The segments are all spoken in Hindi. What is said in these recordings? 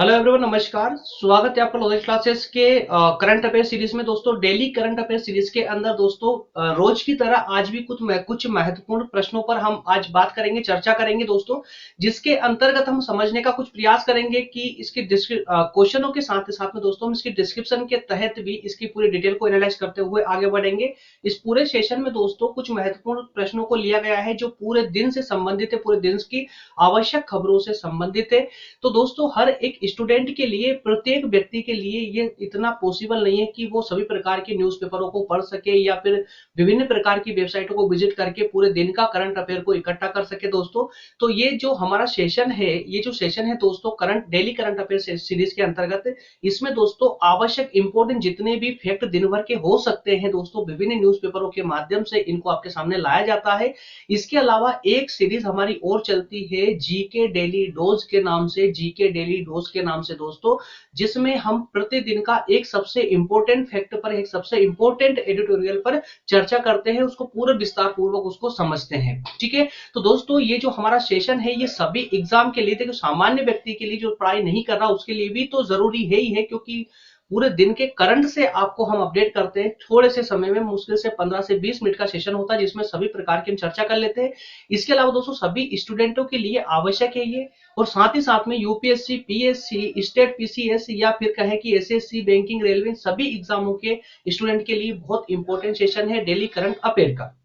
हेलो एवरीवन, नमस्कार। स्वागत है आपका लॉजिक क्लासेस के करंट अफेयर सीरीज में। दोस्तों, डेली करंट अफेयर सीरीज के अंदर दोस्तों रोज की तरह आज भी कुछ महत्वपूर्ण प्रश्नों पर हम आज बात करेंगे, चर्चा करेंगे दोस्तों, जिसके अंतर्गत हम समझने का कुछ प्रयास करेंगे कि इसके क्वेश्चनों के साथ साथ में दोस्तों हम इसकी डिस्क्रिप्शन के तहत भी इसकी पूरी डिटेल को एनालाइज करते हुए आगे बढ़ेंगे। इस पूरे सेशन में दोस्तों कुछ महत्वपूर्ण प्रश्नों को लिया गया है जो पूरे दिन से संबंधित है, पूरे दिन की आवश्यक खबरों से संबंधित है। तो दोस्तों, हर एक स्टूडेंट के लिए, प्रत्येक व्यक्ति के लिए ये इतना पॉसिबल नहीं है कि वो सभी प्रकार के न्यूज़पेपरों को पढ़ सके या फिर विभिन्न प्रकार की वेबसाइटों को विजिट करके पूरे दिन का करंट अफेयर को इकट्ठा कर सके दोस्तों। तो ये जो हमारा सेशन है, ये जो सेशन है दोस्तों डेली करंट अफेयर सीरीज के अंतर्गत, इसमें दोस्तों आवश्यक इंपोर्टेंट जितने भी फैक्ट दिन भर के हो सकते हैं दोस्तों, विभिन्न न्यूज़पेपरों के माध्यम से इनको आपके सामने लाया जाता है। इसके अलावा एक सीरीज हमारी और चलती है जीके डेली डोज के नाम से, जीके डेली डोज के नाम से दोस्तों, जिसमें हम प्रतिदिन का एक सबसे इंपॉर्टेंट फैक्ट पर, एक सबसे इंपॉर्टेंट एडिटोरियल पर चर्चा करते हैं, उसको पूरा विस्तार पूर्वक उसको समझते हैं। ठीक है, तो दोस्तों ये जो हमारा सेशन है ये सभी एग्जाम के लिए, देखो सामान्य व्यक्ति के लिए जो पढ़ाई नहीं कर रहा उसके लिए भी तो जरूरी है ही है, क्योंकि पूरे दिन के करंट से आपको हम अपडेट करते हैं। थोड़े से समय में, मुश्किल से 15 से 20 मिनट का सेशन होता है जिसमें सभी प्रकार की हम चर्चा कर लेते हैं। इसके अलावा दोस्तों सभी स्टूडेंटों के लिए आवश्यक है ये, और साथ ही साथ में यूपीएससी, पीएससी, स्टेट पीसीएस या फिर कहें कि एसएससी, बैंकिंग, रेलवे, सभी एग्जामों के स्टूडेंट के लिए बहुत इंपॉर्टेंट सेशन है डेली करंट अफेयर का।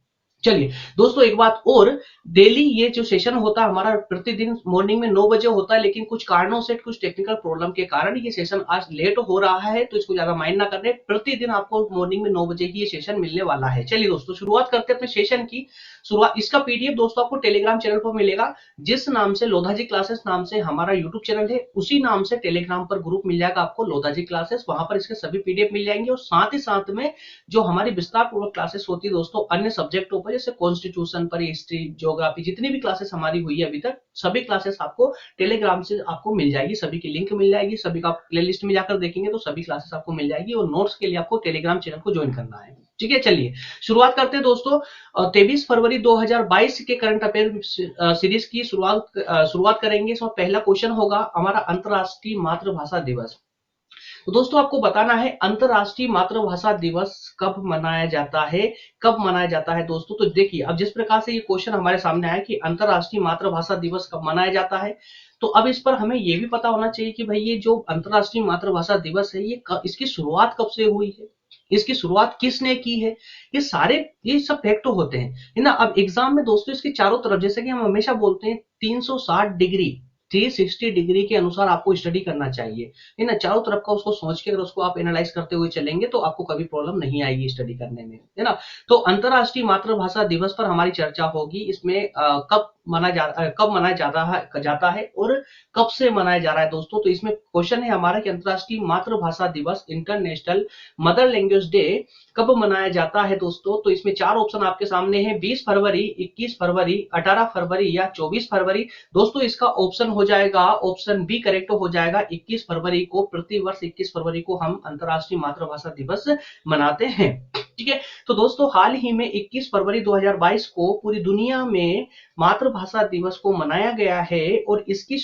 चलिए दोस्तों, एक बात और, डेली ये जो सेशन होता है हमारा प्रतिदिन मॉर्निंग में 9 बजे होता है, लेकिन कुछ कारणों से, कुछ टेक्निकल प्रॉब्लम के कारण ये सेशन आज लेट हो रहा है, तो इसको ज्यादा माइंड ना करने। प्रतिदिन आपको मॉर्निंग में 9 बजे ही ये सेशन मिलने वाला है। चलिए दोस्तों, शुरुआत करते हैं अपने सेशन की। शुरुआत, इसका पीडीएफ दोस्तों आपको टेलीग्राम चैनल पर मिलेगा, जिस नाम से लोधाजी क्लासेस नाम से हमारा यूट्यूब चैनल है, उसी नाम से टेलीग्राम पर ग्रुप मिल जाएगा आपको, लोधाजी क्लासेस। वहां पर इसके सभी पीडीएफ मिल जाएंगे, और साथ ही साथ में जो हमारी विस्तार पूर्वक क्लासेस होती है दोस्तों अन्य सब्जेक्टों पर, जैसे कॉन्स्टिट्यूशन पर, हिस्ट्री, ज्योग्राफी, जितनी भी क्लासेस हमारी हुई है अभी तक, सभी क्लासेस आपको टेलीग्राम से आपको मिल जाएगी, सभी की लिंक मिल जाएगी, सभी का प्लेलिस्ट में जाकर देखेंगे तो सभी क्लासेस आपको मिल जाएगी, और नोट्स के लिए आपको टेलीग्राम चैनल को ज्वाइन करना है। ठीक है, चलिए शुरुआत करते हैं दोस्तों। 23 फरवरी 2022 के करंट अफेयर सीरीज की शुरुआत करेंगे। इसमें पहला क्वेश्चन होगा हमारा, अंतरराष्ट्रीय मातृभाषा दिवस। तो दोस्तों आपको बताना है अंतरराष्ट्रीय मातृभाषा दिवस कब मनाया जाता है, कब मनाया जाता है दोस्तों। तो देखिए, अब जिस प्रकार से ये क्वेश्चन हमारे सामने आया कि अंतरराष्ट्रीय मातृभाषा दिवस कब मनाया जाता है, तो अब इस पर हमें ये भी पता होना चाहिए कि भाई ये जो अंतरराष्ट्रीय मातृभाषा दिवस है ये इसकी शुरुआत कब से हुई है, इसकी शुरुआत किसने की है। ये सब फैक्ट होते हैं, है ना। अब एग्जाम में दोस्तों इसके चारों तरफ, जैसे कि हम हमेशा बोलते हैं, 360 डिग्री, 360 डिग्री के अनुसार आपको स्टडी करना चाहिए, है ना। चारों तरफ का उसको सोच के अगर उसको आप एनालाइज करते हुए चलेंगे तो आपको कभी प्रॉब्लम नहीं आएगी स्टडी करने में, है ना। तो अंतरराष्ट्रीय मातृभाषा दिवस पर हमारी चर्चा होगी। इसमें कब मनाया जाता है और कब से मनाया जा रहा है दोस्तों। तो इसमें क्वेश्चन है हमारा कि अंतरराष्ट्रीय मातृभाषा दिवस, इंटरनेशनल मदर लैंग्वेज डे, कब मनाया जाता है दोस्तों। तो इसमें चार ऑप्शन आपके सामने हैं, 20 फरवरी, 21 फरवरी, 18 फरवरी या 24 फरवरी। दोस्तों इसका ऑप्शन हो जाएगा, ऑप्शन बी करेक्ट हो जाएगा, 21 फरवरी को। प्रतिवर्ष 21 फरवरी को हम अंतरराष्ट्रीय मातृभाषा दिवस मनाते हैं। ठीक है, तो दोस्तों हाल ही में 21 फरवरी 2022 को पूरी दुनिया में मातृभाषा दिवस को मनाया गया है, और इसकी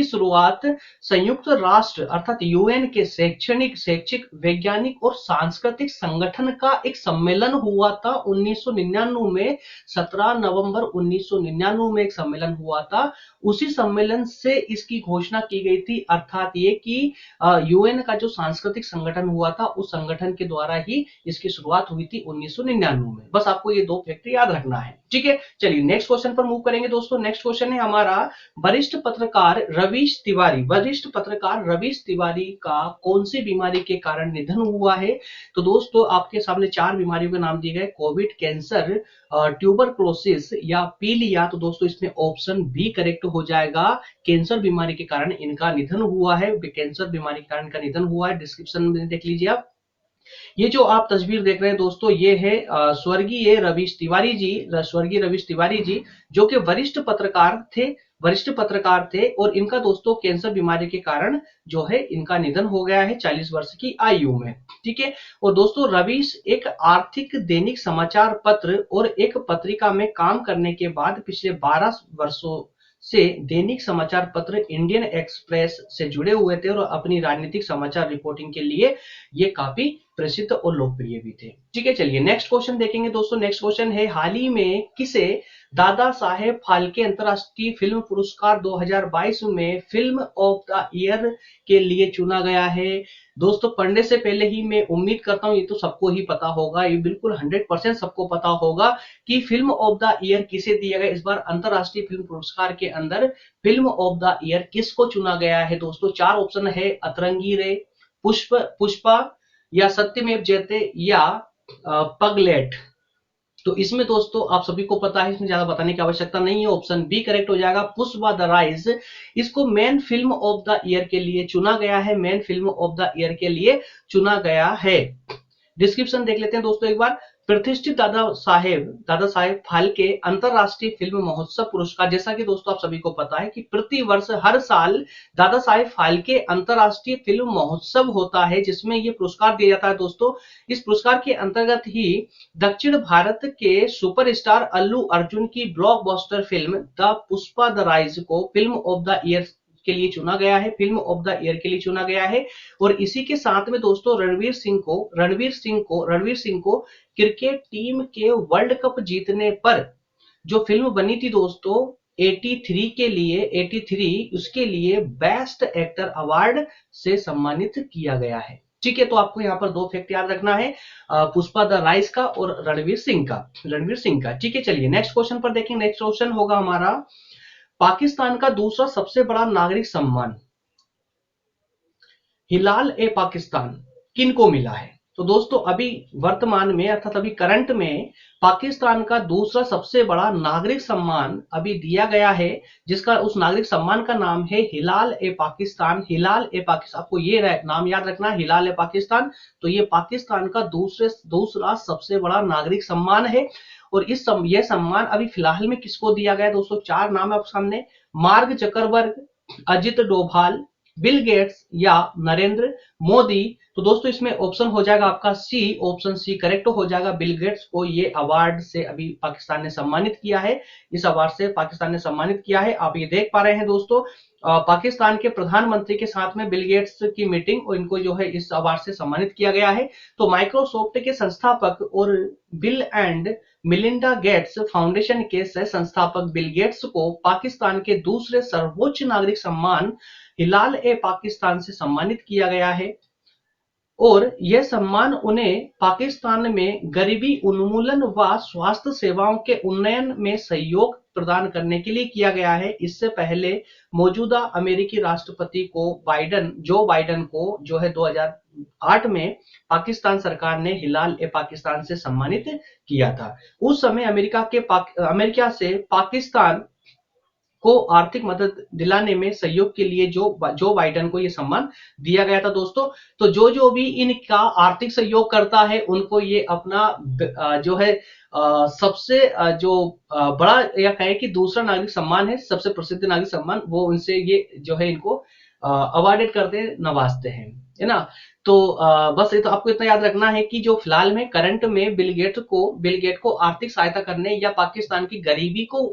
शुरुआत संयुक्त राष्ट्र अर्थात यूएन के शैक्षिक, वैज्ञानिक और सांस्कृतिक संगठन का एक सम्मेलन हुआ था 1999 में। 17 नवंबर 1999 में एक सम्मेलन हुआ था, उसी सम्मेलन से इसकी घोषणा की गई थी। अर्थात ये कि यूएन का जो सांस्कृतिक संगठन हुआ था उस संगठन के द्वारा ही इसकी शुरुआत हुई थी 1999 में। बस आपको ये दो फैक्ट याद रखना है। ठीक है, चलिए नेक्स्ट क्वेश्चन पर मूव करेंगे दोस्तों। नेक्स्ट क्वेश्चन है हमारा, वरिष्ठ पत्रकार रवीश तिवारी का कौन सी बीमारी के कारण निधन हुआ है। तो दोस्तों आपके सामने चार बीमारियों के नाम दिए गए, कोविड, कैंसर, ट्यूबरक्लोसिस या पीलिया। तो दोस्तों इसमें ऑप्शन बी करेक्ट हो जाएगा, कैंसर बीमारी के कारण इनका निधन हुआ है, कैंसर बीमारी के कारण इनका निधन हुआ है। डिस्क्रिप्शन में देख लीजिए आप। ये जो आप तस्वीर देख रहे हैं दोस्तों, ये है स्वर्गीय रवीश तिवारी जी, जो कि वरिष्ठ पत्रकार थे, और इनका दोस्तों कैंसर बीमारी के कारण जो है इनका निधन हो गया है 40 वर्ष की आयु में। ठीक है, और दोस्तों रवीश एक आर्थिक दैनिक समाचार पत्र और एक पत्रिका में काम करने के बाद पिछले 12 वर्षों से दैनिक समाचार पत्र इंडियन एक्सप्रेस से जुड़े हुए थे और अपनी राजनीतिक समाचार रिपोर्टिंग के लिए ये काफी प्रसिद्ध और लोकप्रिय भी थे। ठीक है, चलिए नेक्स्ट क्वेश्चन देखेंगे दोस्तों। नेक्स्ट क्वेश्चन है, हाल ही में किसे दादा साहेब फाल्के अंतरराष्ट्रीय फिल्म पुरस्कार 2022 में फिल्म ऑफ द ईयर के लिए चुना गया है? दोस्तों पढ़ने से पहले ही मैं उम्मीद करता हूं ये तो सबको ही पता होगा, ये बिल्कुल 100% सबको पता होगा कि फिल्म ऑफ द ईयर किसे दिया गया। इस बार अंतरराष्ट्रीय फिल्म पुरस्कार के अंदर फिल्म ऑफ द ईयर किसको चुना गया है दोस्तों? चार ऑप्शन है, अतरंगी रे, पुष्पा या सत्यमेव जयते या पगलेट। तो इसमें दोस्तों आप सभी को पता है, इसमें ज्यादा बताने की आवश्यकता नहीं है। ऑप्शन बी करेक्ट हो जाएगा, पुष्पा द राइज। इसको main film of the year के लिए चुना गया है, main film of the year के लिए चुना गया है। डिस्क्रिप्शन देख लेते हैं दोस्तों एक बार। प्रतिष्ठित दादा साहेब फाल्के अंतरराष्ट्रीय फिल्म महोत्सव पुरस्कार, जैसा कि दोस्तों आप सभी को पता है कि प्रति वर्ष हर साल दादा साहेब फाल्के अंतरराष्ट्रीय फिल्म महोत्सव होता है, जिसमें ये पुरस्कार दिया जाता है दोस्तों। इस पुरस्कार के अंतर्गत ही दक्षिण भारत के सुपरस्टार अल्लू अर्जुन की blockbuster film the Pushpa the rise को फिल्म ऑफ द ईयर के लिए चुना गया है, फिल्म ऑफ द ईयर के लिए चुना गया है। और इसी के साथ में दोस्तों रणवीर सिंह को क्रिकेट टीम के वर्ल्ड कप जीतने पर जो फिल्म बनी थी दोस्तों 83 उसके लिए बेस्ट एक्टर अवार्ड से सम्मानित किया गया है। ठीक है, तो आपको यहाँ पर दो फैक्ट याद रखना है, पुष्पा द राइज का और रणवीर सिंह का। ठीक है, चलिए नेक्स्ट क्वेश्चन पर देखेंगे। नेक्स्ट क्वेश्चन होगा हमारा, पाकिस्तान का दूसरा सबसे बड़ा नागरिक सम्मान हिलाल ए पाकिस्तान किनको मिला है? तो दोस्तों अभी वर्तमान में अर्थात अभी करंट में पाकिस्तान का दूसरा सबसे बड़ा नागरिक सम्मान अभी दिया गया है, जिसका उस नागरिक सम्मान का नाम है हिलाल ए पाकिस्तान। आपको ये नाम याद रखना है, हिलाल ए पाकिस्तान। तो ये पाकिस्तान का दूसरा सबसे बड़ा नागरिक सम्मान है। और यह सम्मान अभी फिलहाल में किसको दिया गया दोस्तों? चार नाम है आपके सामने, mark Zuckerberg, Ajit Doval, Bill Gates या नरेंद्र मोदी। तो दोस्तों इसमें ऑप्शन हो जाएगा आपका सी, ऑप्शन सी करेक्ट हो जाएगा। बिल गेट्स को ये अवार्ड से अभी पाकिस्तान ने सम्मानित किया है, इस अवार्ड से पाकिस्तान ने सम्मानित किया है। आप ये देख पा रहे हैं दोस्तों, पाकिस्तान के प्रधानमंत्री के साथ में बिल गेट्स की मीटिंग और इनको जो है इस अवार्ड से सम्मानित किया गया है। तो माइक्रोसॉफ्ट के संस्थापक और bill and Melinda Gates foundation के सह संस्थापक बिल गेट्स को पाकिस्तान के दूसरे सर्वोच्च नागरिक सम्मान हिलाल ए पाकिस्तान से सम्मानित किया गया है। और यह सम्मान उन्हें पाकिस्तान में गरीबी उन्मूलन व स्वास्थ्य सेवाओं के उन्नयन में सहयोग प्रदान करने के लिए किया गया है। इससे पहले मौजूदा अमेरिकी राष्ट्रपति जो बाइडेन को जो है 2008 में पाकिस्तान सरकार ने हिलाल ए पाकिस्तान से सम्मानित किया था। उस समय अमेरिका से पाकिस्तान को आर्थिक मदद दिलाने में सहयोग के लिए जो बाइडेन को यह सम्मान दिया गया था दोस्तों। तो जो भी इनका आर्थिक सहयोग करता है उनको ये अपना जो है सबसे जो बड़ा या कहे कि दूसरा नागरिक सम्मान है, सबसे प्रसिद्ध नागरिक सम्मान, वो उनसे ये जो है इनको अवार्डेड करते नवाजते हैं, है ना। तो बस ये तो आपको इतना याद रखना है कि जो फिलहाल में करंट में बिल गेट को आर्थिक सहायता करने या पाकिस्तान की गरीबी को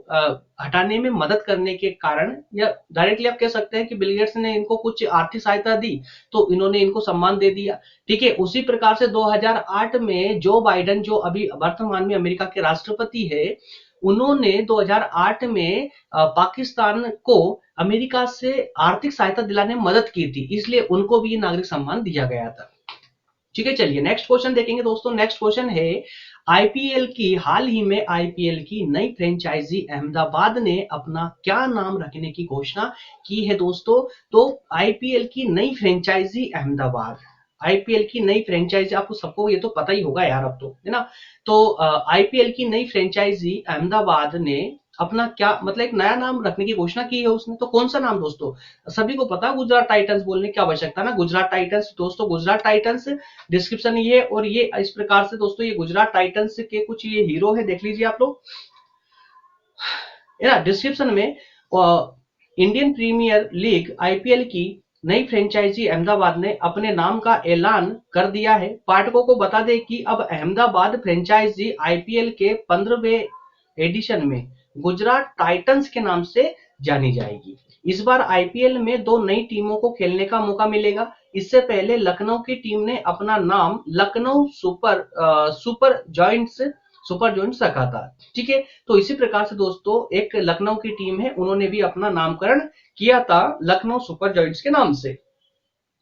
हटाने में मदद करने के कारण, या डायरेक्टली आप कह सकते हैं कि बिल गेट्स ने इनको कुछ आर्थिक सहायता दी तो इन्होंने इनको सम्मान दे दिया। ठीक है, उसी प्रकार से 2008 में जो बाइडेन, जो अभी वर्तमान में अमेरिका के राष्ट्रपति है, उन्होंने 2008 में पाकिस्तान को अमेरिका से आर्थिक सहायता दिलाने में मदद की थी, इसलिए उनको भी नागरिक सम्मान दिया गया था। ठीक है, चलिए नेक्स्ट क्वेश्चन देखेंगे दोस्तों। नेक्स्ट क्वेश्चन है, हाल ही में आईपीएल की नई फ्रेंचाइजी अहमदाबाद ने अपना क्या नाम रखने की घोषणा की है दोस्तों? तो आईपीएल की नई फ्रेंचाइजी आपको सबको ये तो पता ही होगा यार, अब तो है ना। तो आईपीएल की नई फ्रेंचाइजी अहमदाबाद ने अपना क्या मतलब एक नया नाम रखने की घोषणा की है उसने। तो कौन सा नाम दोस्तों? सभी को पता, गुजरात टाइटंस बोलने की आवश्यकता ना, गुजरात टाइटंस दोस्तों, गुजरात टाइटंस। डिस्क्रिप्शन ये और ये इस प्रकार से दोस्तों, ये गुजरात टाइटंस के कुछ ये हीरो है, देख लीजिए आप लोग, है ना। डिस्क्रिप्शन में इंडियन प्रीमियर लीग आईपीएल की नई फ्रेंचाइजी अहमदाबाद ने अपने नाम का ऐलान कर दिया है। पाठकों को बता दें कि अब अहमदाबाद फ्रेंचाइजी आईपीएल के 15वें एडिशन में गुजरात टाइटंस के नाम से जानी जाएगी। इस बार आईपीएल में 2 नई टीमों को खेलने का मौका मिलेगा। इससे पहले लखनऊ की टीम ने अपना नाम लखनऊ सुपर जॉइंट्स रखा था। ठीक है, तो इसी प्रकार से दोस्तों एक लखनऊ की टीम है, उन्होंने भी अपना नामकरण किया था लखनऊ सुपर जॉइंट्स के नाम से।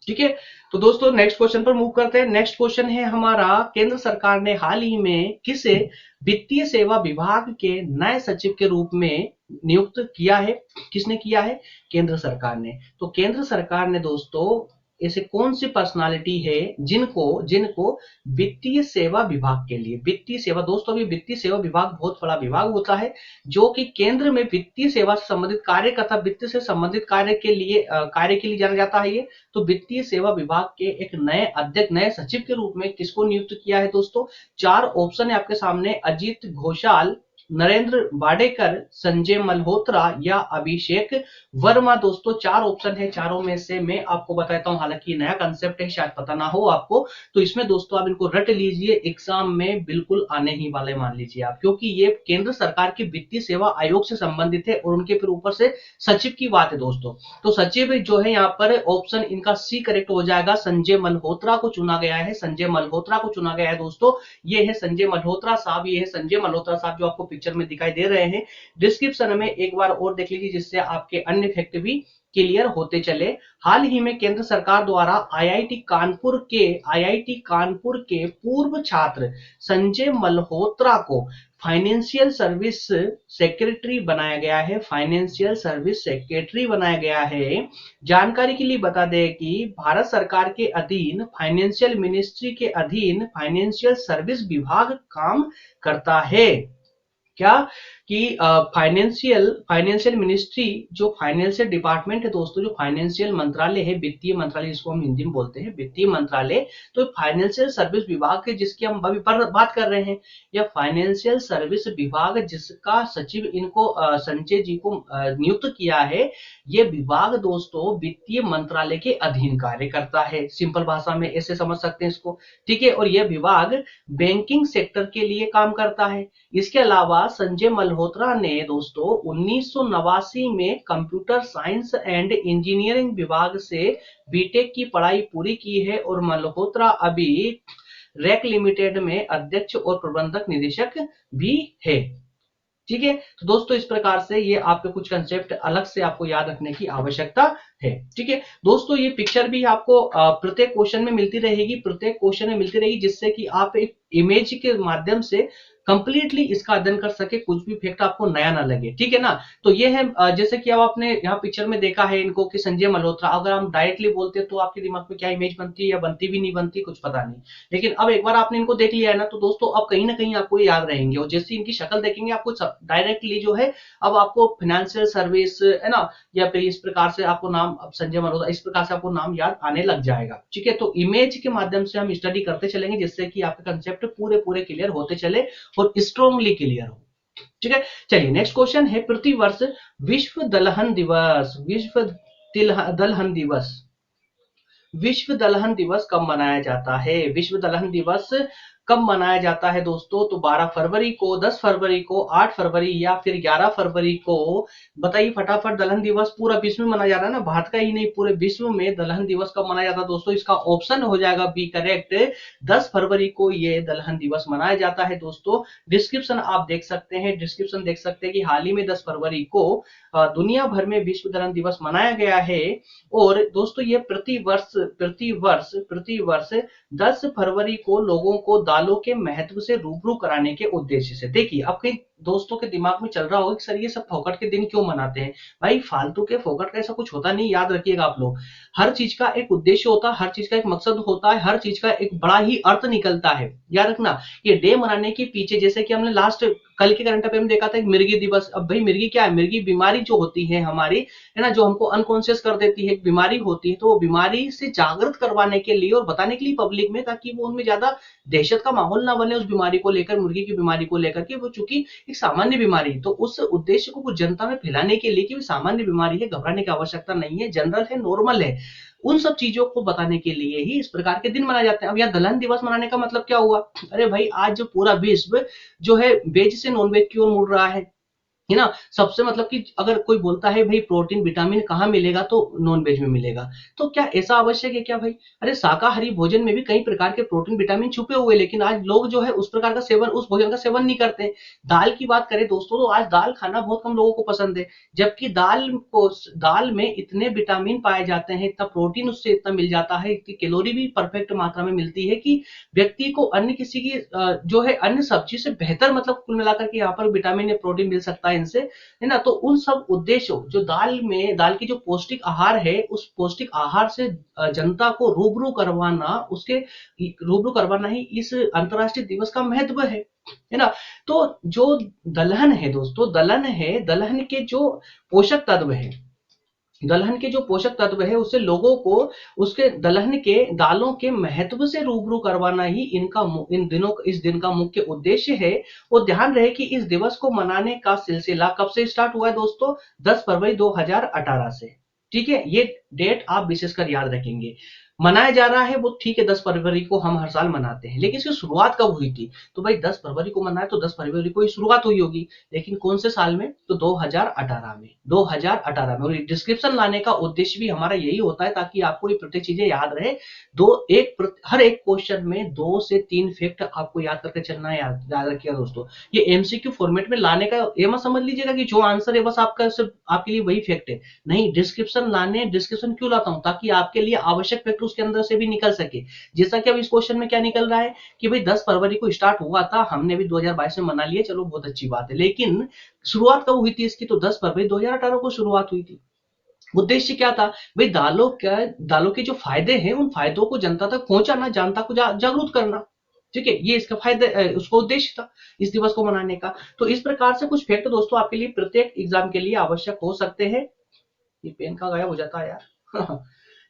ठीक है, तो दोस्तों नेक्स्ट क्वेश्चन पर मूव करते हैं। नेक्स्ट क्वेश्चन है हमारा, केंद्र सरकार ने हाल ही में किसे वित्तीय सेवा विभाग के नए सचिव के रूप में नियुक्त किया है? किसने किया है? केंद्र सरकार ने। तो केंद्र सरकार ने दोस्तों ऐसे कौन सी पर्सनालिटी है जिनको जिनको वित्तीय सेवा विभाग के लिए, वित्तीय सेवा दोस्तों, अभी वित्तीय सेवा विभाग बहुत बड़ा विभाग होता है जो कि केंद्र में वित्तीय सेवा से संबंधित कार्य तथा वित्त से संबंधित कार्य के लिए जाना जाता है ये। तो वित्तीय सेवा विभाग के एक नए अध्यक्ष, नए सचिव के रूप में किसको नियुक्त किया है दोस्तों? 4 ऑप्शन है आपके सामने, अजीत घोषाल, नरेंद्र वाडेकर, संजय मल्होत्रा या अभिषेक वर्मा। दोस्तों 4 ऑप्शन है, चारों में से मैं आपको बताता हूं, हालांकि नया कंसेप्ट है, शायद पता ना हो आपको, तो इसमें दोस्तों आप इनको रट लीजिए, एग्जाम में बिल्कुल आने ही वाले मान लीजिए आप, क्योंकि ये केंद्र सरकार की वित्तीय सेवा आयोग से संबंधित है और उनके फिर ऊपर से सचिव की बात है दोस्तों। तो सचिव जो है यहाँ पर ऑप्शन इनका सी करेक्ट हो जाएगा, संजय मल्होत्रा को चुना गया है, संजय मल्होत्रा को चुना गया है दोस्तों। ये है संजय मल्होत्रा साहब, ये है संजय मल्होत्रा साहब जो आपको पिक्चर में दिखाई दे रहे हैं। डिस्क्रिप्शन में एक बार और देख लीजिए जिससे आपके अन्य फैक्ट भी क्लियर होते चले। हाल ही में केंद्र सरकार द्वारा आईआईटी कानपुर के पूर्व छात्र संजय मल्होत्रा को फाइनेंशियल सर्विस सेक्रेटरी बनाया गया है, फाइनेंशियल सर्विस सेक्रेटरी बनाया गया है। जानकारी के लिए बता दें कि भारत सरकार के अधीन फाइनेंशियल मिनिस्ट्री के अधीन फाइनेंशियल सर्विस विभाग काम करता है। क्या कि फाइनेंशियल मिनिस्ट्री जो फाइनेंशियल डिपार्टमेंट है दोस्तों, जो फाइनेंशियल मंत्रालय है, वित्तीय मंत्रालय जिसको हम हिंदी में बोलते हैं वित्तीय मंत्रालय, तो फाइनेंशियल सर्विस विभाग के जिसकी हम अभी बात कर रहे हैं, या फाइनेंशियल सर्विस विभाग जिसका सचिव इनको संजय जी को नियुक्त किया है, ये विभाग दोस्तों वित्तीय मंत्रालय के अधीन कार्य करता है। सिंपल भाषा में ऐसे समझ सकते हैं इसको। ठीक है, और यह विभाग बैंकिंग सेक्टर के लिए काम करता है। इसके अलावा संजय मल्होत्रा ने दोस्तों 1989 में कंप्यूटर साइंस एंड इंजीनियरिंग विभाग से बीटेक की पढ़ाई पूरी की है और मल्होत्रा अभी रैक लिमिटेड में अध्यक्ष और प्रबंधक निदेशक भी है। ठीक है, तो दोस्तों इस प्रकार से ये आपके कुछ कंसेप्ट अलग से आपको याद रखने की आवश्यकता है। ठीक है दोस्तों, ये पिक्चर भी आपको प्रत्येक क्वेश्चन में मिलती रहेगी, जिससे कि आप एक इमेज के माध्यम से कंप्लीटली इसका अध्ययन कर सके, कुछ भी फैक्ट आपको नया ना लगे। ठीक है ना, तो ये है जैसे कि अब आपने यहाँ पिक्चर में देखा है इनको कि संजय मल्होत्रा, अगर हम डायरेक्टली बोलते तो आपके दिमाग में क्या इमेज बनती है या बनती भी नहीं बनती, कुछ पता नहीं, लेकिन अब एक बार आपने इनको देख लिया है ना, तो दोस्तों अब कहीं ना कहीं आपको याद रहेंगे, और जैसे इनकी शक्ल देखेंगे आपको डायरेक्टली जो है अब आपको फाइनेंशियल सर्विस है ना, या फिर इस प्रकार से आपको नाम, अब संजय मल्होत्रा, इस प्रकार से आपको नाम याद आने लग जाएगा। ठीक है, तो इमेज के माध्यम से हम स्टडी करते चलेंगे, जिससे कि आपके कंसेप्ट पूरे क्लियर होते चले और स्ट्रॉन्गली क्लियर हो। ठीक है, चलिए नेक्स्ट क्वेश्चन है, प्रतिवर्ष विश्व दलहन दिवस विश्व दलहन दिवस कब मनाया जाता है? विश्व दलहन दिवस कब मनाया जाता है दोस्तों? तो 12 फरवरी को, 10 फरवरी को, 8 फरवरी या फिर 11 फरवरी को? बताइए फटाफट। दलहन दिवस पूरा विश्व में मनाया जा रहा है ना, भारत का ही नहीं पूरे विश्व में दलहन दिवस कब मनाया जाता है दोस्तों? इसका ऑप्शन हो जाएगा बी करेक्ट, 10 फरवरी को ये दलहन दिवस मनाया जाता है दोस्तों। डिस्क्रिप्शन आप देख सकते हैं, कि हाल ही में 10 फरवरी को दुनिया भर में विश्व दलहन दिवस मनाया गया है। और दोस्तों ये प्रति वर्ष 10 फरवरी को लोगों को दालों के महत्व से रूबरू कराने के उद्देश्य से। देखिए अब कई दोस्तों के दिमाग में चल रहा होगा कि सर ये सब फोकट के दिन क्यों मनाते हैं? भाई फालतू के फोकट का ऐसा कुछ होता नहीं, याद रखिएगा आप लोग। हर चीज का एक उद्देश्य होता है, हर चीज का एक मकसद होता है, हर चीज का एक बड़ा ही अर्थ निकलता है, याद रखना। ये डे मनाने के पीछे, जैसे कि हमने लास्ट कल के करंट अफेयर में देखा था मिर्गी दिवस। अब भाई मिर्गी क्या है? मिर्गी बीमारी जो होती है हमारी, है ना, जो हमको अनकॉन्शियस कर देती है, एक बीमारी होती है, तो वो बीमारी से जागृत करवाने के लिए और बताने के लिए पब्लिक में, ताकि वो उनमें ज्यादा दहशत का माहौल ना बने उस बीमारी को लेकर, मुर्गी की बीमारी को लेकर के, वो चूंकि एक सामान्य बीमारी है, तो उस उद्देश्य को कुछ जनता में फैलाने के लिए कि वो सामान्य बीमारी है, घबराने की आवश्यकता नहीं है, जनरल है, नॉर्मल है, उन सब चीजों को बताने के लिए ही इस प्रकार के दिन मनाए जाते हैं। अब यहाँ दलहन दिवस मनाने का मतलब क्या हुआ? अरे भाई आज जो पूरा विश्व जो है वेज से नॉन वेज की ओर मुड़ रहा है, है ना। सबसे मतलब कि अगर कोई बोलता है भाई प्रोटीन विटामिन कहाँ मिलेगा, तो नॉन वेज में मिलेगा। तो क्या ऐसा आवश्यक है क्या भाई? अरे शाकाहारी भोजन में भी कई प्रकार के प्रोटीन विटामिन छुपे हुए हैं, लेकिन आज लोग जो है उस प्रकार का सेवन, उस भोजन का सेवन नहीं करते। दाल की बात करें दोस्तों, तो आज दाल खाना बहुत कम लोगों को पसंद है, जबकि दाल में इतने विटामिन पाए जाते हैं, इतना प्रोटीन उससे इतना मिल जाता है, इतनी कैलोरी भी परफेक्ट मात्रा में मिलती है कि व्यक्ति को अन्य किसी की जो है अन्य सब्जी से बेहतर, मतलब कुल मिलाकर के यहाँ पर विटामिन या प्रोटीन मिल सकता है इनसे, है ना। तो उन सब उद्देश्यों, जो दाल की जो पौष्टिक आहार है, उस पौष्टिक आहार से जनता को रूबरू करवाना ही इस अंतर्राष्ट्रीय दिवस का महत्व है ना। तो जो दलहन है दोस्तों, दलहन के जो पोषक तत्व है, दलहन के जो पोषक तत्व है, उससे लोगों को उसके दलहन के दालों के महत्व से रूबरू करवाना ही इस दिन का मुख्य उद्देश्य है। और ध्यान रहे कि इस दिवस को मनाने का सिलसिला कब से स्टार्ट हुआ है दोस्तों? 10 फरवरी 2018 से। ठीक है, ये डेट आप विशेषकर याद रखेंगे। मनाया जा रहा है वो ठीक है, 10 फरवरी को हम हर साल मनाते हैं, लेकिन इसकी शुरुआत कब हुई थी? तो भाई 10 फरवरी को मनाए तो 10 फरवरी को ही शुरुआत हुई होगी, लेकिन कौन से साल में? तो 2018 में, 2018 में। और डिस्क्रिप्शन लाने का उद्देश्य भी हमारा यही होता है, ताकि आपको ये प्रत्येक चीजें याद रहे। हर एक क्वेश्चन में 2 से 3 फैक्ट आपको याद करके चलना है। याद रखिएगा दोस्तों, ये एमसीक्यू फॉर्मेट में लाने का ये मत समझ लीजिएगा कि जो आंसर है बस आपका सिर्फ आपके लिए वही फैक्ट है। नहीं, डिस्क्रिप्शन क्यों लाता हूं? ताकि आपके लिए आवश्यक फैक्ट उसके अंदर से भी निकल सके। जैसा कि अब इस क्वेश्चन में क्या निकल रहा है कि भाई 10 फरवरी को स्टार्ट हुआ था, हमने भी 2022 में मना लिया, चलो बहुत अच्छी बात है, लेकिन शुरुआत कब हुई थी इसकी? तो 10 फरवरी 2018 को शुरुआत हुई थी। उद्देश्य क्या था भाई? दालों के जो फायदे हैं, उन फायदों को जनता तक पहुंचाना, जनता को जागरूक करना। ठीक है, ये इसका उसका उद्देश्य था इस दिवस को मनाने का। तो इस प्रकार से कुछ फैक्ट दोस्तों आपके लिए प्रत्येक एग्जाम के लिए आवश्यक हो सकते हैं। ये पेन कहाँ गायब हो जाता है यार?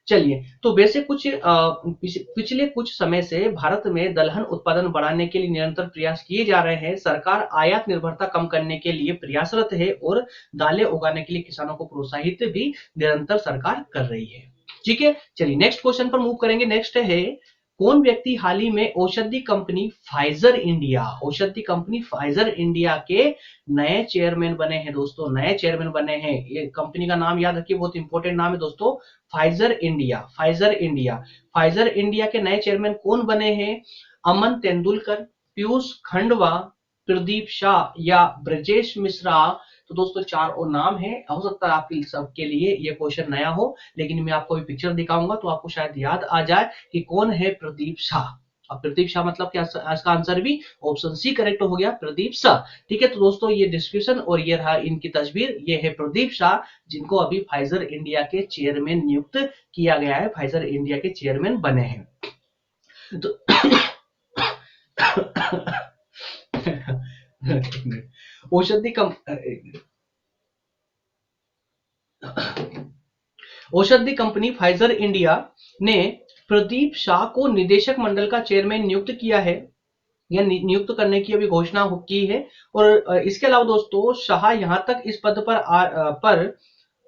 चलिए, तो वैसे पिछले कुछ समय से भारत में दलहन उत्पादन बढ़ाने के लिए निरंतर प्रयास किए जा रहे हैं। सरकार आयात निर्भरता कम करने के लिए प्रयासरत है और दालें उगाने के लिए किसानों को प्रोत्साहित भी निरंतर सरकार कर रही है। ठीक है, चलिए नेक्स्ट क्वेश्चन पर मूव करेंगे। नेक्स्ट है, कौन व्यक्ति हाल ही में औषधि कंपनी फाइजर इंडिया के नए चेयरमैन बने हैं दोस्तों? नए चेयरमैन बने हैं। ये कंपनी का नाम याद रखिए, बहुत इंपॉर्टेंट नाम है दोस्तों, फाइजर इंडिया के नए चेयरमैन कौन बने हैं? अमन तेंदुलकर, पीयूष खंडवा, प्रदीप शाह या ब्रजेश मिश्रा। तो दोस्तों 4 और नाम है। हो सकता है आपके सबके लिए ये क्वेश्चन नया हो, लेकिन मैं आपको अभी पिक्चर दिखाऊंगा तो आपको शायद याद आ जाए कि कौन है प्रदीप शाह। अब प्रदीप शाह मतलब क्या? इसका आंसर भी ऑप्शन सी करेक्ट हो गया, प्रदीप शाह। ठीक है, तो दोस्तों ये डिस्क्रिप्शन और ये रहा इनकी तस्वीर। ये है प्रदीप शाह, जिनको अभी फाइजर इंडिया के चेयरमैन नियुक्त किया गया है, फाइजर इंडिया के चेयरमैन बने हैं। तो औषधि कम औषधि कंपनी फाइजर इंडिया ने प्रदीप शाह को निदेशक मंडल का चेयरमैन नियुक्त किया है, या नियुक्त करने की अभी घोषणा की है। और इसके अलावा दोस्तों शाह यहां तक इस पद पर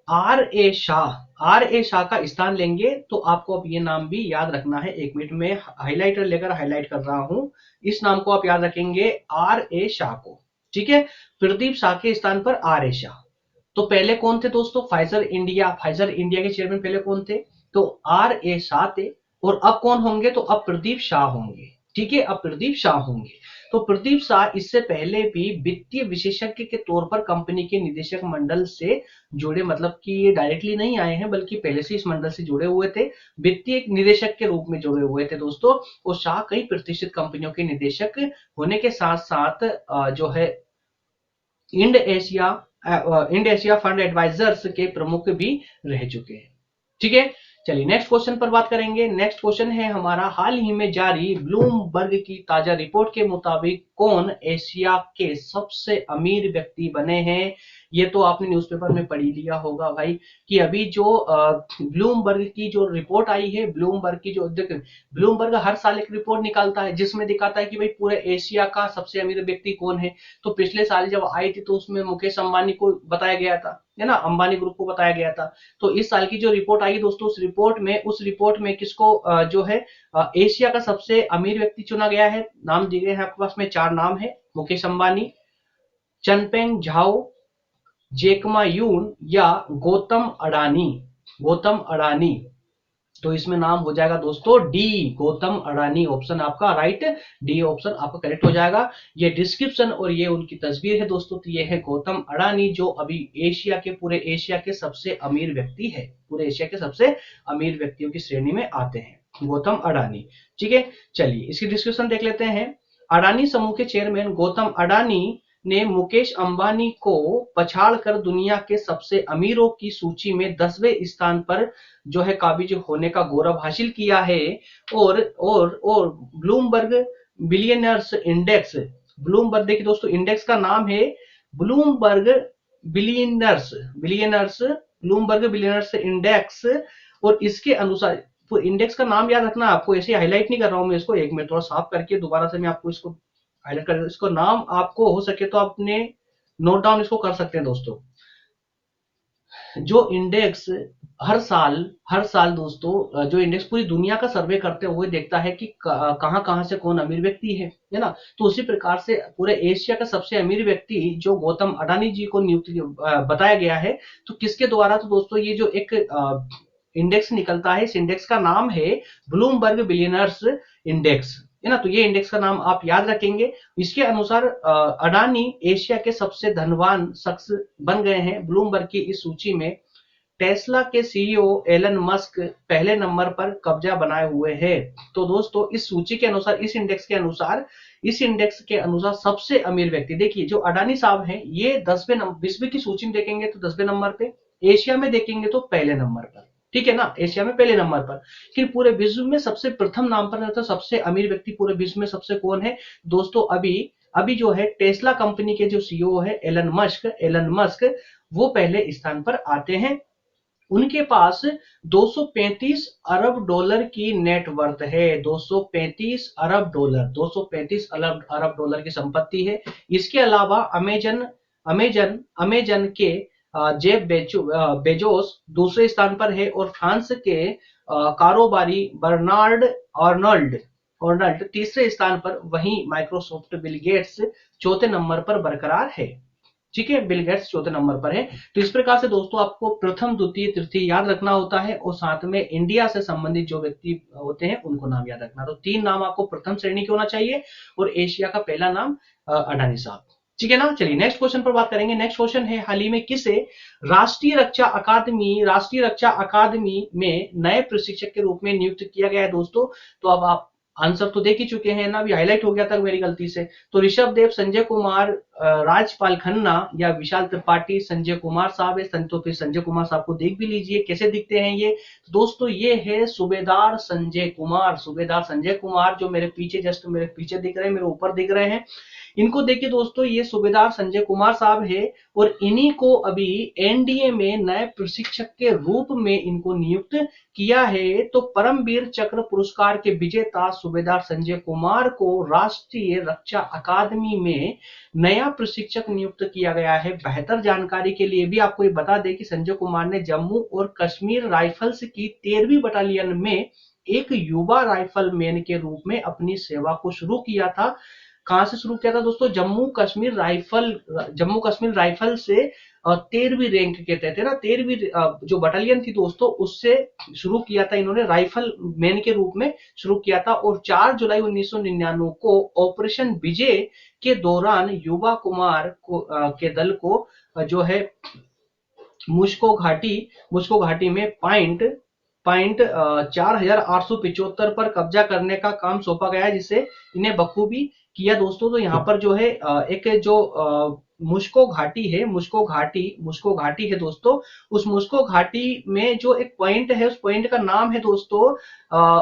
आर ए शाह का स्थान लेंगे। तो आपको अब ये नाम भी याद रखना है। 1 मिनट में हाईलाइटर लेकर हाईलाइट कर रहा हूं, इस नाम को आप याद रखेंगे, आर ए शाह को। ठीक है, प्रदीप शाह के स्थान पर आर ए शाह। तो पहले कौन थे दोस्तों? फाइजर इंडिया के चेयरमैन पहले कौन थे? तो आर ए शाह थे। और अब कौन होंगे? तो अब प्रदीप शाह होंगे। ठीक है, अब प्रदीप शाह होंगे। तो प्रदीप शाह इससे पहले भी वित्तीय विशेषज्ञ के तौर पर कंपनी के निदेशक मंडल से जुड़े, मतलब कि ये डायरेक्टली नहीं आए हैं, बल्कि पहले से इस मंडल से जुड़े हुए थे, वित्तीय निदेशक के रूप में जुड़े हुए थे दोस्तों। और शाह कई प्रतिष्ठित कंपनियों के निदेशक होने के साथ साथ जो है इंड एशिया फंड एडवाइजर्स के प्रमुख भी रह चुके हैं। ठीक है, चलिए नेक्स्ट क्वेश्चन पर बात करेंगे। नेक्स्ट क्वेश्चन है हमारा, हाल ही में जारी ब्लूमबर्ग की ताजा रिपोर्ट के मुताबिक कौन एशिया के सबसे अमीर व्यक्ति बने हैं? ये तो आपने न्यूज़पेपर में पढ़ लिया होगा भाई, कि अभी जो ब्लूमबर्ग की जो रिपोर्ट आई है, ब्लूमबर्ग हर साल एक रिपोर्ट निकालता है जिसमें दिखाता है कि भाई पूरे एशिया का सबसे अमीर व्यक्ति कौन है। तो पिछले साल जब आई थी तो उसमें मुकेश अंबानी को बताया गया था, है ना, अंबानी ग्रुप को बताया गया था। तो इस साल की जो रिपोर्ट आई दोस्तों, उस रिपोर्ट में किसको जो है एशिया का सबसे अमीर व्यक्ति चुना गया है। नाम दिए गए हैं आपके पास में, 4 नाम है, मुकेश अंबानी, चनपेंग झाओ, जेकमा यून या गौतम अडानी। गौतम अडानी, तो इसमें नाम हो जाएगा दोस्तों डी, गौतम अडानी। ऑप्शन आपका राइट, डी ऑप्शन आपका करेक्ट हो जाएगा। ये डिस्क्रिप्शन और ये उनकी तस्वीर है दोस्तों, तो ये है गौतम अडानी, जो अभी एशिया के, पूरे एशिया के सबसे अमीर व्यक्ति है, पूरे एशिया के सबसे अमीर व्यक्तियों की श्रेणी में आते हैं गौतम अडानी। ठीक है, चलिए इसकी डिस्क्रिप्शन देख लेते हैं। अडानी समूह के चेयरमैन गौतम अडानी ने मुकेश अंबानी को पछाड़कर दुनिया के सबसे अमीरों की सूची में 10वें स्थान पर जो है काबिज होने का गौरव हासिल किया है। और ब्लूमबर्ग बिलियनर्स इंडेक्स, ब्लूमबर्ग देखिए दोस्तों इंडेक्स का नाम है Bloomberg billionaires, Bloomberg billionaires index. और इसके अनुसार, तो इंडेक्स का नाम याद रखना आपको, ऐसे हाईलाइट नहीं कर रहा हूं मैं इसको, एक मिनट थोड़ा साफ करके दोबारा से मैं आपको इसको हाईलाइट कर, इसको नाम आपको हो सके तो आपने नोट डाउन इसको कर सकते हैं दोस्तों। जो इंडेक्स हर साल दोस्तों, जो इंडेक्स पूरी दुनिया का सर्वे करते हुए देखता है कि कहां कहां से कौन अमीर व्यक्ति है ना, तो उसी प्रकार से पूरे एशिया का सबसे अमीर व्यक्ति जो गौतम अडानी जी को नियुक्त बताया गया है। तो किसके द्वारा, तो दोस्तों ये जो एक इंडेक्स निकलता है, इस इंडेक्स का नाम है ब्लूमबर्ग बिलियनर्स इंडेक्स, है ना। तो ये इंडेक्स का नाम आप याद रखेंगे। इसके अनुसार अडानी एशिया के सबसे धनवान शख्स बन गए हैं। ब्लूमबर्ग की इस सूची में टेस्ला के सीईओ एलन मस्क पहले नंबर पर कब्जा बनाए हुए हैं। तो दोस्तों इस सूची के अनुसार, इस इंडेक्स के अनुसार सबसे अमीर व्यक्ति, देखिए जो अडानी साहब हैं ये 10वें नंबर, विश्व की सूची में देखेंगे तो 10वें नंबर पे, एशिया में देखेंगे तो पहले नंबर पर, ठीक है ना, एशिया में पहले नंबर पर। फिर पूरे विश्व में सबसे प्रथम नाम पर रहता है, सबसे अमीर व्यक्ति पूरे विश्व में सबसे कौन है दोस्तों, अभी जो है टेस्ला कंपनी के जो सीईओ है एलन मस्क, वो पहले स्थान पर आते हैं। उनके पास 235 अरब डॉलर की नेटवर्थ है, 235 अरब डॉलर, 235 अरब डॉलर की संपत्ति है। इसके अलावा अमेजन के जेफ बेजोस दूसरे स्थान पर है, और फ्रांस के कारोबारी बर्नार्ड अर्नल्ड तीसरे स्थान पर, वहीं माइक्रोसॉफ्ट बिल गेट्स चौथे नंबर पर बरकरार है। ठीक है, बिल गेट्स चौथे नंबर पर है। तो इस प्रकार से दोस्तों आपको प्रथम, द्वितीय, तृतीय याद रखना होता है, और साथ में इंडिया से संबंधित जो व्यक्ति होते हैं उनको नाम याद रखना। तो 3 नाम आपको प्रथम श्रेणी के होना चाहिए, और एशिया का पहला नाम अडानी साहब। ठीक है ना, चलिए नेक्स्ट क्वेश्चन पर बात करेंगे। नेक्स्ट क्वेश्चन है, हाल ही में किसे राष्ट्रीय रक्षा अकादमी में नए प्रशिक्षक के रूप में नियुक्त किया गया है दोस्तों। तो अब आप आंसर तो देख ही चुके हैं ना, अभी हाईलाइट हो गया था मेरी गलती से। तो ऋषभ देव, संजय कुमार, राजपाल खन्ना या विशाल त्रिपाठी। संजय कुमार साहब है, तो फिर संजय कुमार साहब को देख भी लीजिए कैसे दिखते हैं ये। तो दोस्तों ये है सूबेदार संजय कुमार, जो मेरे पीछे, जस्ट मेरे पीछे दिख रहे हैं, मेरे ऊपर दिख रहे हैं। इनको देखिए दोस्तों, ये सूबेदार संजय कुमार साहब है, और इन्हीं को अभी एनडीए में नए प्रशिक्षक के रूप में इनको नियुक्त किया है। तो परमवीर चक्र पुरस्कार के विजेता सूबेदार संजय कुमार को राष्ट्रीय रक्षा अकादमी में नया प्रशिक्षक नियुक्त किया गया है। बेहतर जानकारी के लिए भी आपको ये बता दें कि संजय कुमार ने जम्मू और कश्मीर राइफल्स की 13वीं बटालियन में एक युवा राइफलमैन के रूप में अपनी सेवा को शुरू किया था। कहां से शुरू किया था दोस्तों, जम्मू कश्मीर राइफल से 13वीं रैंक के तहत है ना, 13वीं जो बटालियन थी दोस्तों, उससे शुरू किया था इन्होंने, राइफल मैन के रूप में शुरू किया था। और 4 जुलाई 1999 को ऑपरेशन विजय के दौरान युवा कुमार के दल को जो है मुश्को घाटी में पॉइंट 4875 पर कब्जा करने का काम सौंपा गया है, जिसे इन्हें बखूबी किया दोस्तों। तो यहाँ पर जो है एक जो मुश्को घाटी है दोस्तों, उस मुश्को घाटी में जो एक पॉइंट है, उस पॉइंट का नाम है दोस्तों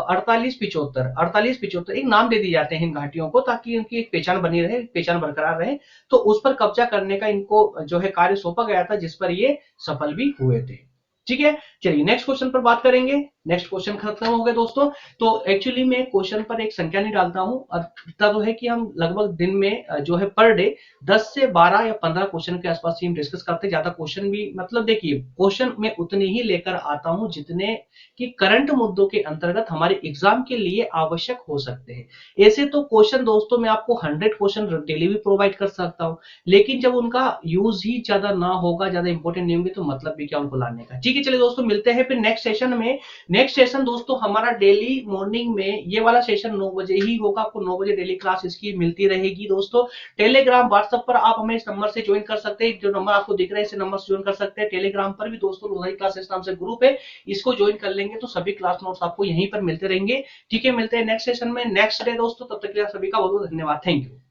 4875। एक नाम दे दिए जाते हैं इन घाटियों को, ताकि उनकी एक पहचान बनी रहे, पहचान बरकरार रहे। तो उस पर कब्जा करने का इनको जो है कार्य सौंपा गया था, जिस पर ये सफल भी हुए थे। ठीक है, चलिए नेक्स्ट क्वेश्चन पर बात करेंगे। नेक्स्ट क्वेश्चन खत्म हो गए दोस्तों। तो एक्चुअली मैं क्वेश्चन पर एक संख्या नहीं डालता हूं, और इतना तो है कि हम लगभग दिन में जो है पर डे 10 से 12 या 15 क्वेश्चन के आसपास ही हम डिस्कस करते हैं। ज्यादा क्वेश्चन भी मतलब देखिए क्वेश्चन मैं उतने ही लेकर आता हूं जितने कि करंट मुद्दों के अंतर्गत हमारे एग्जाम के लिए आवश्यक हो सकते हैं। ऐसे तो क्वेश्चन दोस्तों मैं आपको 100 क्वेश्चन डेली भी प्रोवाइड कर सकता हूं, लेकिन जब उनका यूज ही ज्यादा ना होगा, ज्यादा इंपॉर्टेंट नहीं होंगे, तो मतलब भी क्या उनको लाने का। ठीक है, चलिए दोस्तों मिलते हैं फिर नेक्स्ट सेशन में। नेक्स्ट सेशन दोस्तों हमारा डेली मॉर्निंग में ये वाला सेशन 9 बजे ही होगा। आपको 9 बजे डेली क्लास इसकी मिलती रहेगी दोस्तों। टेलीग्राम व्हाट्सएप पर आप हमें इस नंबर से ज्वाइन कर सकते हैं, जो नंबर आपको दिख रहा है इस नंबर से ज्वाइन कर सकते हैं। टेलीग्राम पर भी दोस्तों लोधाई क्लासेस नाम से ग्रुप है, इसको ज्वाइन कर लेंगे तो सभी क्लास नोट्स आपको यहीं पर मिलते रहेंगे। ठीक है, मिलते हैं नेक्स्ट सेशन में नेक्स्ट डे दोस्तों। तब तक के लिए सभी का बहुत बहुत धन्यवाद। Thank you.